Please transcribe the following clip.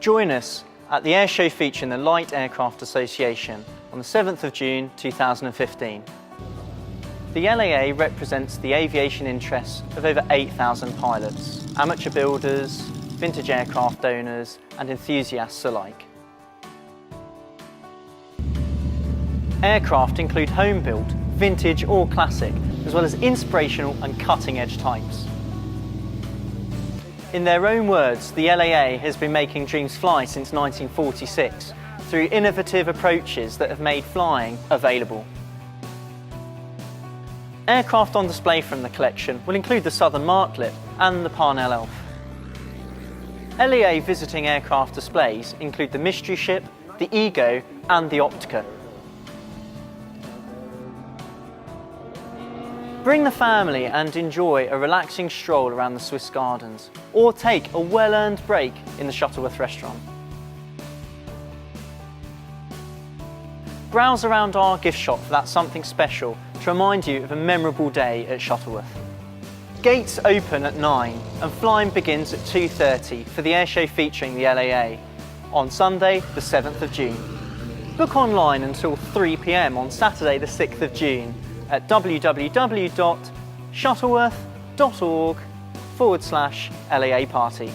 Join us at the Airshow featuring the Light Aircraft Association on the 7th of June 2015. The LAA represents the aviation interests of over 8,000 pilots, amateur builders, vintage aircraft owners and enthusiasts alike. Aircraft include home-built, vintage or classic, as well as inspirational and cutting-edge types. In their own words, the LAA has been making dreams fly since 1946 through innovative approaches that have made flying available. Aircraft on display from the collection will include the Southern Martlet and the Parnell Elf. LAA visiting aircraft displays include the Mystery Ship, the Ego and the Optica. Bring the family and enjoy a relaxing stroll around the Swiss Gardens, or take a well-earned break in the Shuttleworth restaurant. Browse around our gift shop for that something special to remind you of a memorable day at Shuttleworth. Gates open at 9 and flying begins at 2:30 for the airshow featuring the LAA on Sunday the 7th of June. Book online until 3 p.m. on Saturday the 6th of June at www.shuttleworth.org/LAA party.